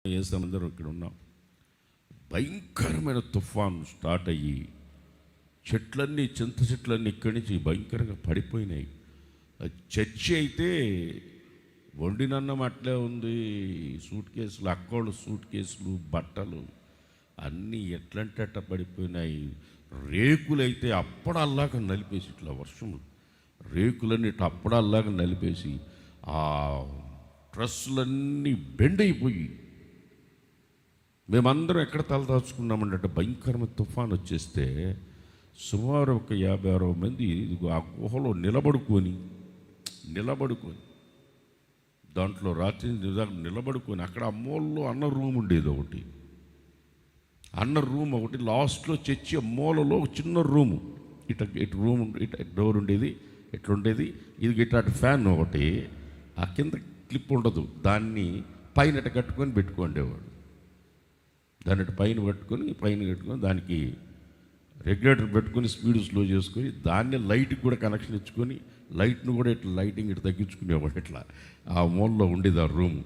అందరం ఇక్కడ ఉన్నాం. భయంకరమైన తుఫాను స్టార్ట్ అయ్యి చెట్లన్నీ చింత చెట్లన్నీ ఇక్కడి నుంచి భయంకరంగా పడిపోయినాయి. చర్చి అయితే వండినన్నం అట్లే ఉంది. సూట్ కేసులు, అక్కోళ్ళు సూట్ కేసులు, బట్టలు అన్నీ ఎట్లంటే అట్ట పడిపోయినాయి. రేకులైతే అప్పడల్లాగా నలిపేసి, ఇట్లా వర్షం రేకులన్నీ ఇట్లా అప్పడల్లాగా నలిపేసి ఆ ట్రస్సులన్నీ బెండ్ అయిపోయి మేమందరం ఎక్కడ తలదాచుకున్నామంటే భయంకరమైన తుఫాన్ వచ్చేస్తే సుమారు ఒక 50-60 మంది ఆ గుహలో నిలబడుకొని దాంట్లో రాత్రి నిలబడుకొని అక్కడ అమ్మోళ్ళు అన్న రూమ్ ఉండేది ఒకటి. లాస్ట్లో చర్చి మూలలో చిన్న రూము, ఇటు రూమ్ ఇటు డోర్ ఉండేది, ఇట్లుండేది. ఇది ఇట్లాంటి ఫ్యాన్ ఒకటి, ఆ కింద క్లిప్ ఉండదు, దాన్ని పైన కట్టుకొని పెట్టుకోండేవాడు. దాన్ని పైన కట్టుకొని దానికి రెగ్యులేటర్ పెట్టుకొని స్పీడ్ స్లో చేసుకొని దాన్ని లైట్కి కూడా కనెక్షన్ ఇచ్చుకొని లైట్ను కూడా ఇట్లా లైటింగ్ ఇట్లా తగ్గించుకునేవాడు. ఇట్లా ఆ మూలలో ఉండేది ఆ రూము.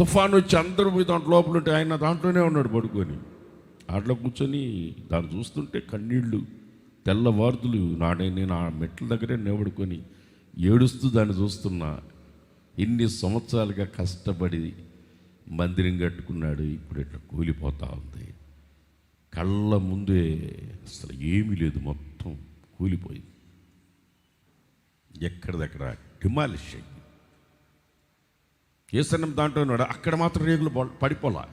తుఫాన్ వచ్చి అందరూ పోయి దాంట్లో లోపల ఉంటే ఆయన దాంట్లోనే ఉన్నాడు పడుకొని. అట్లా కూర్చొని దాన్ని చూస్తుంటే కన్నీళ్ళు తెల్లవార్దులు నేను ఆ మెట్ల దగ్గరే నిలబడుకొని ఏడుస్తూ దాన్ని చూస్తున్నా. ఇన్ని సంవత్సరాలుగా కష్టపడి మందిరం కట్టుకున్నాడు, ఇప్పుడు ఇట్లా కూలిపోతూ ఉంది. కళ్ళ ముందే అసలు ఏమీ లేదు, మొత్తం కూలిపోయింది. ఎక్కడిదక్కడ డిమాలిష్ అయ్యింది. ఏసన్నం దాంట్లో ఉన్నాడు, అక్కడ మాత్రం రేగులు పడిపోలా.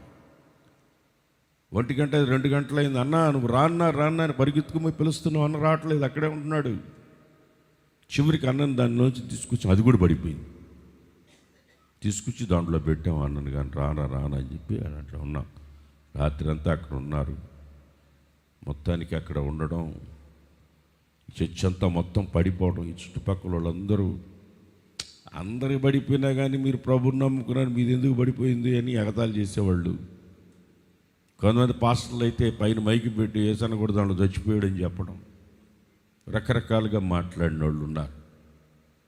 1 గంట 2 గంటలు అయింది. అన్నా నువ్వు రాన్నా అని పరిగెత్తుకుపోయి పిలుస్తున్నావు, అన్న రావట్లేదు, అక్కడే ఉంటున్నాడు. చివరికి అన్నను దానిలోంచి తీసుకొచ్చి అది కూడా పడిపోయింది. తీసుకొచ్చి దాంట్లో పెట్టాము అన్నను, కానీ రానా అని చెప్పి అట్లా ఉన్నాం. రాత్రి అంతా అక్కడ ఉన్నారు. మొత్తానికి అక్కడ ఉండడం, చర్చ్ అంతా మొత్తం పడిపోవడం, ఈ చుట్టుపక్కల వాళ్ళందరూ అందరూ పడిపోయినా కానీ మీరు ప్రభుని నమ్ముకున్నారు, మీది ఎందుకు పడిపోయింది అని ఎగతాళి చేసేవాళ్ళు. కొంతమంది పాస్టర్లు అయితే పైన మైకి పెట్టి ఏసన్న కూడా దాంట్లో చచ్చిపోయాడని చెప్పడం, రకరకాలుగా మాట్లాడిన వాళ్ళు ఉన్నారు.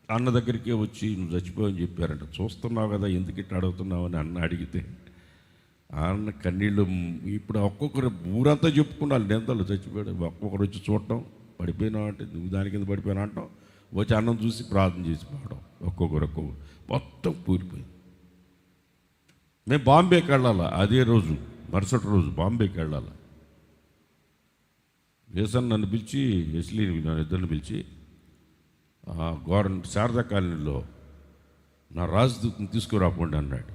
అన్న దగ్గరికే వచ్చి నువ్వు చచ్చిపోయని చెప్పారంట. చూస్తున్నావు కదా, ఎందుకు ఇట్లా అడుగుతున్నావు అని అన్న అడిగితే అన్న కన్నీళ్ళు. ఇప్పుడు ఒక్కొక్కరు ఊరంతా చెప్పుకున్నారు నిందలు, చచ్చిపోయాడు. ఒక్కొక్కరు వచ్చి చూడటం, పడిపోయినావు అంటే నువ్వు దాని కింద పడిపోయినా అంటాం, వచ్చి అన్నం చూసి ప్రార్థన చేసి పోవడం. ఒక్కొక్కరు మొత్తం కూలిపోయింది. మేము బాంబేకి వెళ్ళాలా, అదే రోజు మరుసటి రోజు బాంబేకి వెళ్ళాలా. వేసన్ నన్ను పిలిచి, ఎస్లీ నన్ను ఇద్దరిని పిలిచి శారదా కాలనీలో నా రాజదూతని తీసుకురాపోండి అన్నాడు.